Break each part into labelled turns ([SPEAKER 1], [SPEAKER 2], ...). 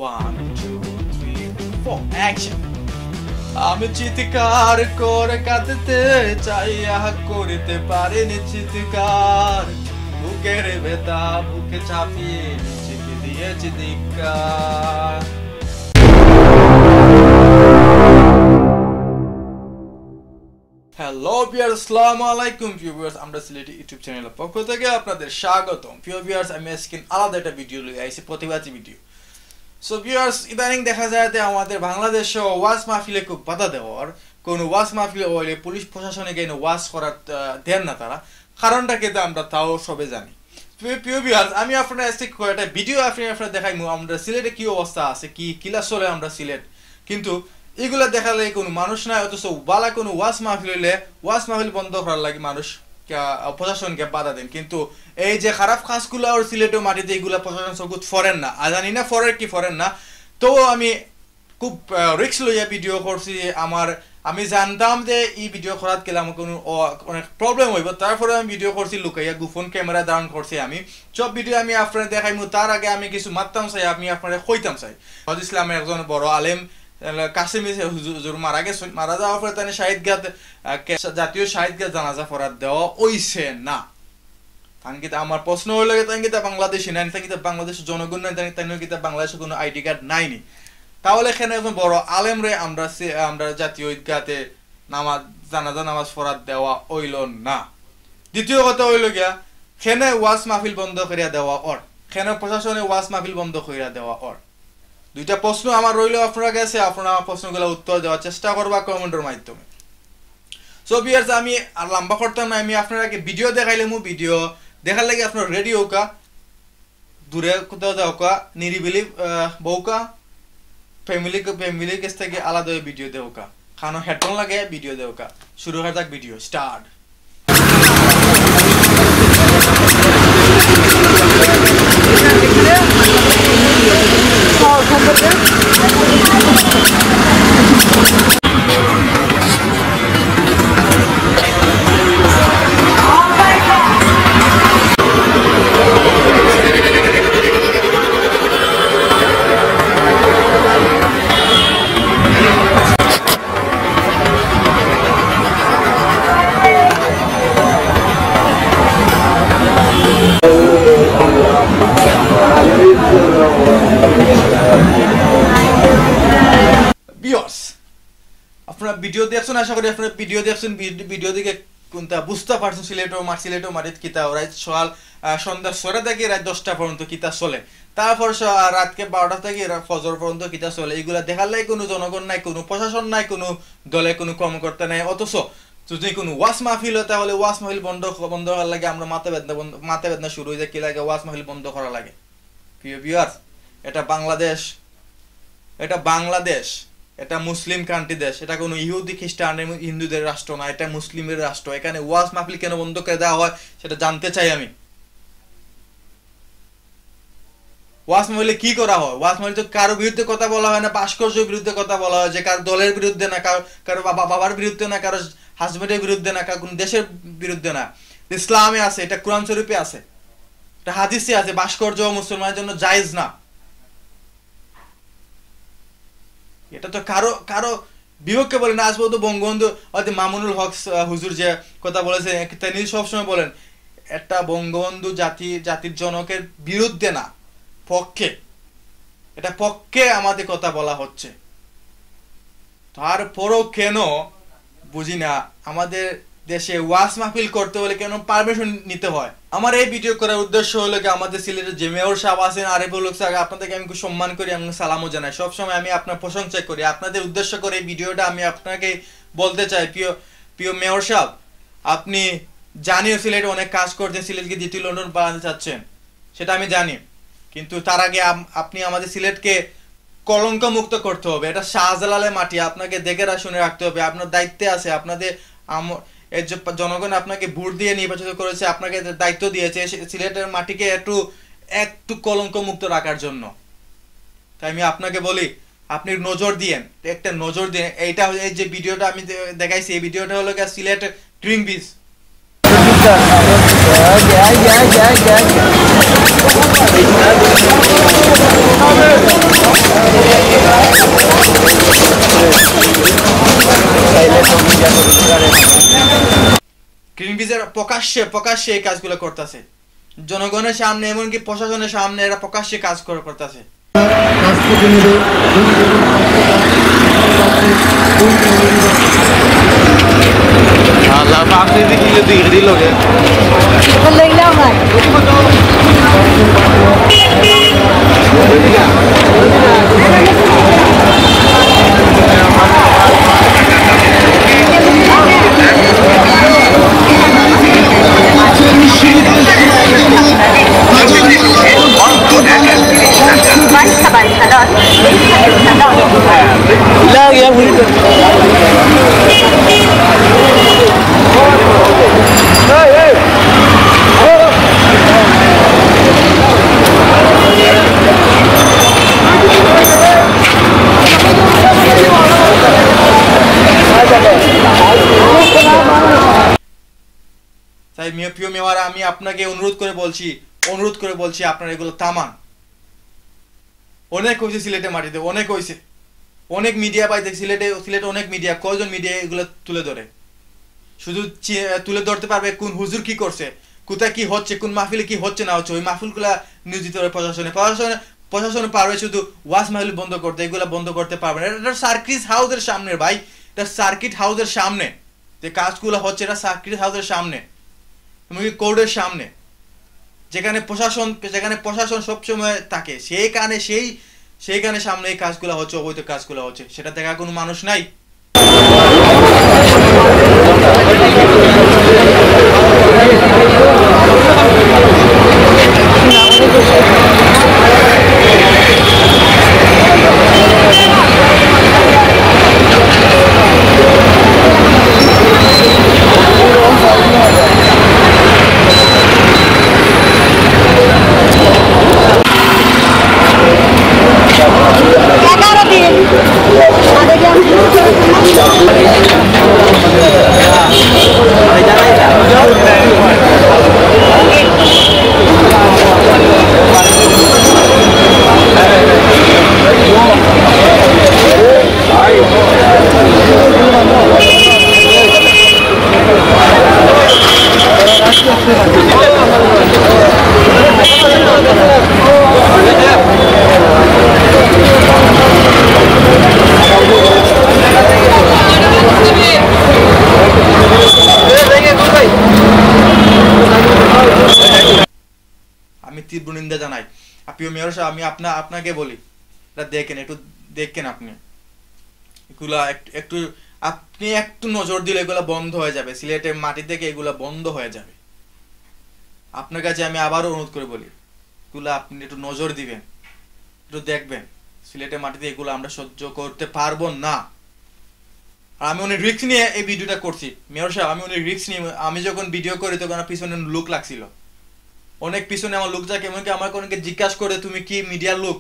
[SPEAKER 1] One, two, three, four, action! আমি চিৎকার করে কাঁদতে চাই করিতে পারিনি চিৎকার বুকের ব্যথা বুকে চাপিয়ে চিঠি দিয়েছি ধিক্কার। হ্যালো ভিউয়ার্স, আসসালামু আলাইকুম ভিউয়ার্স, আমরা সিলেটি ইউটিউব চ্যানেলের পক্ষ থেকে আপনাদের স্বাগতম। ভিউয়ার্স, আমি আজকে আলাদা একটা ভিডিও নিয়ে আইছি, প্রতিবাদী ভিডিও। সো ভিউয়ার্স, ইদানিং দেখা যায় যে আমাদের বাংলাদেশে ওয়াজ মাহফিলে খুব বাধা দেওয়ার, কোনো ওয়াজ মাহফিলে হইলে পুলিশ প্রশাসনে গিয়ে ওয়াজ করার দেন না তারা। কারণটা কিন্তু আমরা তাও সবে জানি। ভিউয়ার্স, আমি আপনার আজকে একটা ভিডিও আপনার দেখাইমু আমরা সিলেটে কি অবস্থা আছে, কি কিলা চলে আমরা সিলেট, কিন্তু এগুলা দেখালে কোনো মানুষ নাই। অথচ বালা কোনো ওয়াজ মাহফিল হইলে ওয়াজ মাহফিল বন্ধ করার লাগে মানুষ প্রশাসনকে বাধা দেন, কিন্তু এই যে খারাপ কাজগুলো আর সিলেটের মাটিতে এগুলা প্রশাসন সবুত ফরেন না। জানি না ফরেন কি ফরেন না, তো আমি খুব রিস্ক লইয়া ভিডিও করছি। আমি জানতাম যে এই ভিডিও করাত গেলে আমার কোনো অনেক প্রবলেম হইব, তারপরে আমি ভিডিও করছি লুকাইয়া, গোপন ক্যামেরা ধারণ করছি। আমি সব ভিডিও আমি আপনার দেখাইমু, তার আগে আমি কিছু মারতাম চাই, আমি আপনারা কইতাম চাই। হযরত ইসলামের একজন বড় আলেম কাসেমি হুজুর মারা যাওয়ার পরে তার শাহিদগাহ জাতীয় শাহিদগাহ জানাজা পড়ার দেওয়া হইছে না। তাঙ্কিতা আমার প্রশ্ন হইল তাঙ্কিতা বাংলাদেশি নাই, তাঙ্কিতা বাংলাদেশের জনগণ নাই, তাঙ্কিতা বাংলাদেশে কোনো আইডি কার্ড নাইনি, তাহলে এখানে একজন বড় আলেম রে আমরা জাতীয় ঈদগাহতে জানাজা নামাজ পড়ার দেওয়া হইল না। দ্বিতীয় কথা হইল গিয়া খেনে ওয়াজ মাহফিল বন্ধ করিয়া দেওয়া অর, খেনে প্রশাসনে ওয়াজ মাহফিল বন্ধ করিয়া দেওয়া অর। দুইটা প্রশ্ন আমার রইল আপনারা কাছে, আপনারা আমার প্রশ্নগুলো উত্তর দেওয়ার চেষ্টা করবা কমেন্টের মাধ্যমে। সো ভিউয়ার্স, আমি আর লম্বা করতাম না, আমি আপনারাকে ভিডিও দেখাইলে ভিডিও দেখার লাগে আপনার রেডি হোকা, দূরে কোথাও যাওকা, নিরিবিলি বউকা, ফ্যামিলি কাছ থেকে আলাদা ভিডিও দেওকা, খানো হেডফোন লাগে ভিডিও দেওকা। শুরু হয়ে যাক ভিডিও স্টার্ট। আপনারা ভিডিও দেখছেন, আশা করি আপনারা ভিডিও দেখছেন, ভিডিও দেখে কোনটা বুঝতে পারছেন সিলেটের মাটিত কিতা রাত সকাল সন্ধ্যা 6টা থেকে রাত 10টা পর্যন্ত কিতা চলে, তারপর রাতকে 12টা থেকে ফজর পর্যন্ত কিতা চলে। এগুলা দেখার লাগে কোনো জনগণ নাই, কোনো প্রশাসন নাই, কোনো দলে কোনো কর্মকর্তা নাই। অথচ যদি কোনো ওয়াজ মাহফিল হয় তাহলে ওয়াজ মাহফিল বন্ধ করার লাগে আমরা মাথা বেদনা শুরু হয়ে যায়, কি লাগে ওয়াজ মাহফিল বন্ধ করা লাগে। প্রিয় ভিউয়ার্স, এটা বাংলাদেশ, এটা মুসলিম কান্ট্রি দেশ, এটা কোনো ইহুদি খ্রিস্টান হিন্দুদের রাষ্ট্র না, এটা মুসলিমের রাষ্ট্র। এখানে ওয়াজ মাহফিল কেন বন্ধ করে দেওয়া হয় সেটা জানতে চাই আমি। ওয়াজ মাহফিলে কি করা হয়? ওয়াজ মাহফিল তো কারো বিরুদ্ধে কথা বলা হয় না, ভাস্কর্যের বিরুদ্ধে কথা বলা হয়, যে কারো দলের বিরুদ্ধে না, কারো বাবার বিরুদ্ধে না, কারো হাজবেন্ডের বিরুদ্ধে না, কারো কোন দেশের বিরুদ্ধে না। ইসলামে আছে, এটা কোরআন শরীফে আছে, এটা হাদিসে আছে, ভাস্কর্য মুসলমানের জন্য জায়েজ না। এটা তো কারো বিপক্ষে বলে না। আজ পর্যন্ত বঙ্গবন্ধু মামুনুল হক হুজুর যে কথা বলেছেন তিনি সবসময় বলেন এটা বঙ্গবন্ধু জাতির জনকের বিরুদ্ধে না, পক্ষে, এটা পক্ষে আমাদের কথা বলা হচ্ছে। তারপরও কেন বুঝি না আমাদের দেশে ওয়াজ মাহফিল করতে হলে কেন পারমিশন নিতে হয়। আমার এই ভিডিও করার উদ্দেশ্য হলো কি আমাদের সিলেটের যে মেয়র সাহেব আছেন আরিফুল হক স্যার, আপনাদেরকে আমি খুব সম্মান করি, আমি সালামও জানাই, সবসময় আমি আপনার প্রশংসা করি। আপনাদের উদ্দেশ্য করে এই ভিডিওটা আমি আপনাকে বলতে চাই, প্রিয় মেয়র সাহেব, আপনি জানিও সিলেটে অনেক কাজ করছেন, সিলেটকে দ্বিতীয় লন্ডন বানাতে চাচ্ছেন, সেটা আমি জানি, কিন্তু তার আগে আপনি আমাদের সিলেটকে কলঙ্ক মুক্ত করতে হবে। এটা শাহজালালের মাটি, আপনাকে দেখে শুনে রাখতে হবে, আপনার দায়িত্বে আছে। আপনাদের এই যে জনগণ আপনাকে ভোট দিয়ে নির্বাচিত করেছে, আপনাকে দায়িত্ব দিয়েছে সিলেটের মাটিকে একটু কলঙ্ক মুক্ত রাখার জন্য। তাই আমি আপনাকে বলি আপনি নজর দিয়েন, একটা নজর দিন। এইটা এই যে ভিডিওটা আমি দেখাইছি, এই ভিডিওটা হলো সিলেট ড্রিঙ্ক বিচ। প্রকাশ্যে প্রকাশ্যে এই কাজগুলো করতেছে, জনগণের সামনে এমনকি প্রশাসনের সামনে এরা প্রকাশ্যে কাজ করতেছে। তাই প্রিয় মেওয়ারা, আমি আপনাকে অনুরোধ করে বলছি আপনারা এগুলো থামান। অনেক হয়েছে সিলেটে মাটিতে, অনেক হয়েছে, অনেক মিডিয়া পাইতে সিলেটে অনেক মিডিয়া, কয়জন মিডিয়া এগুলো তুলে ধরে? শুধু তুলে ধরতে পারবে কোন হুজুর কি করছে, কোথায় কি হচ্ছে, কোন মাহফিলে কি হচ্ছে না হচ্ছে। ওই মাহফিলগুলা নিয়োজিত হবে প্রশাসনে পারবে শুধু ওয়াজ মাহফিল বন্ধ করতে, এগুলা বন্ধ করতে পারবে না। এটা সার্কিট হাউসের সামনে ভাই, এটা সার্কিট হাউসের সামনে যে কাজগুলো হচ্ছে, এটা সার্কিট হাউসের সামনে, এমনকি কোর্টের সামনে, যেখানে প্রশাসন সবসময় থাকে, সেইখানে সামনে এই কাজগুলো হচ্ছে, অবৈধ কাজগুলো হচ্ছে, সেটা দেখার কোনো মানুষ নাই। আমি তীব্র নিন্দা জানাই। প্রিয় মেয়র সাহেব, আমি আপনাকে বলি, এটা দেখেন আপনি এগুলা আপনি একটু নজর দিলে এগুলা বন্ধ হয়ে যাবে, সিলেটের মাটি থেকে এগুলা বন্ধ হয়ে যাবে। আপনার কাছে আমি আবারও অনুরোধ করে বলি, এগুলা আপনি একটু নজর দিবেন, একটু দেখবেন। সিলেটের মাটিতে এগুলো আমরা সহ্য করতে পারবো না। আর আমি অনেক রিস্ক নিয়ে এই ভিডিওটা করছি মেয়র সাহেব, আমি অনেক রিস্ক নিয়ে, আমি যখন ভিডিও করি তখন আমার পিছনে লোক লাগছিল, অনেক পিছনে আমার লোক থাকে, এমনকি আমাকে অনেকে জিজ্ঞাসা করে তুমি কি মিডিয়ার লোক,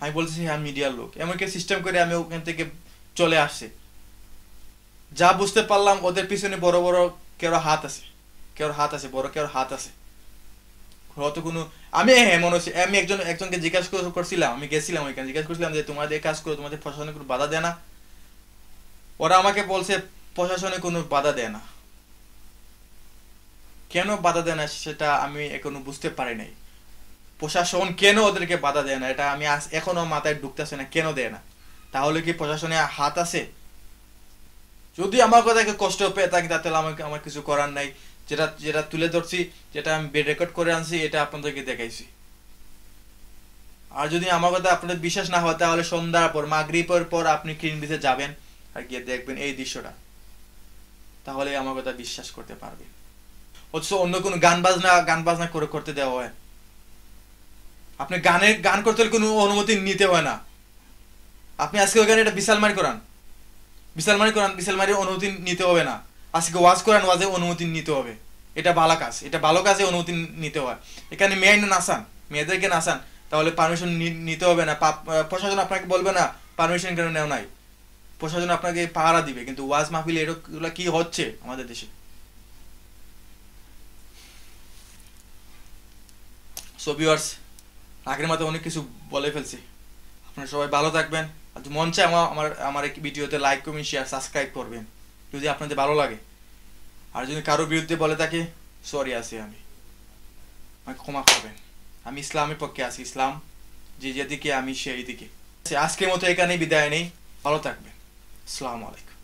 [SPEAKER 1] আমি বলছি হ্যাঁ মিডিয়ার লোক, এমনকি সিস্টেম করে আমি ওখান থেকে চলে আসছি। যা বুঝতে পারলাম ওদের পিছনে বড় বড় কেউ হাত আছে, বড় কেউ হাত আছে। হয়তো কোনো আমি মনে হচ্ছে আমি একজনকে জিজ্ঞাসা করছিলাম, আমি গেছিলাম ওইখানে, জিজ্ঞাসা করছিলাম যে তোমাদের কাজ করো, তোমাদের প্রশাসনে কোনো বাধা দেয় না? ওরা আমাকে বলছে প্রশাসনে কোনো বাধা দেয় না। কেন বাধা দেয় না সেটা আমি এখনো বুঝতে পারি নাই। প্রশাসন কেন ওদেরকে বাধা দেয় না, এটা আমি এখনো মাথায় ঢুকতেছে না, কেন দেয় না? তাহলে কি প্রশাসনে হাত আছে? যদি আমার কথাকে কষ্ট পেয়ে থাকি তাহলে আমার কিছু করার নাই। যেটা তুলে ধরছি, যেটা আমি রেকর্ড করে আনছি, এটা আপনাদেরকে দেখাইছি। আর যদি আমার কথা আপনাদের বিশ্বাস না হয় তাহলে সন্ধ্যার পর, মাগরিবের পর আপনি ক্লিনবিচে যাবেন আর গিয়ে দেখবেন এই দৃশ্যটা, তাহলে আমার কথা বিশ্বাস করতে পারবেন। অথচ অন্য কোনো গান বাজনা করতে দেওয়া হয়। আপনি গান করতে হলে কোনো অনুমতি নিতে হয় না। আপনি আজকে ওখানে এটা বিশালমারি করান, বিশালমারির অনুমতি নিতে হবে না। আজকে ওয়াজ করান, ওয়াজে অনুমতি নিতে হবে। এটা ভালো কাজে অনুমতি নিতে হয়। এখানে মেয়েদেরকে নাচান, তাহলে পারমিশন নিতে হবে না। প্রশাসন আপনাকে বলবে না পারমিশন কেন নেও নাই, প্রশাসন আপনাকে পাহারা দিবে। কিন্তু ওয়াজ মাহফিল এগুলো কি হচ্ছে আমাদের দেশে? সো ভিউয়ার্স, আগের মতো অনেক কিছু বলে ফেলছি। আপনারা সবাই ভালো থাকবেন। আর মন চায় আমার এই ভিডিওতে লাইক, কমেন্ট, শেয়ার, সাবস্ক্রাইব করবেন যদি আপনাদের ভালো লাগে। আর যদি কারো বিরুদ্ধে বলে থাকে সরি আছি আমি, আমাকে ক্ষমা করবেন। আমি ইসলামের পক্ষে আছি, ইসলাম যে যেদিকে আমি সেই দিকে। আজকের মতো এখানেই বিদায় নেই, ভালো থাকবেন। আসসালামু আলাইকুম।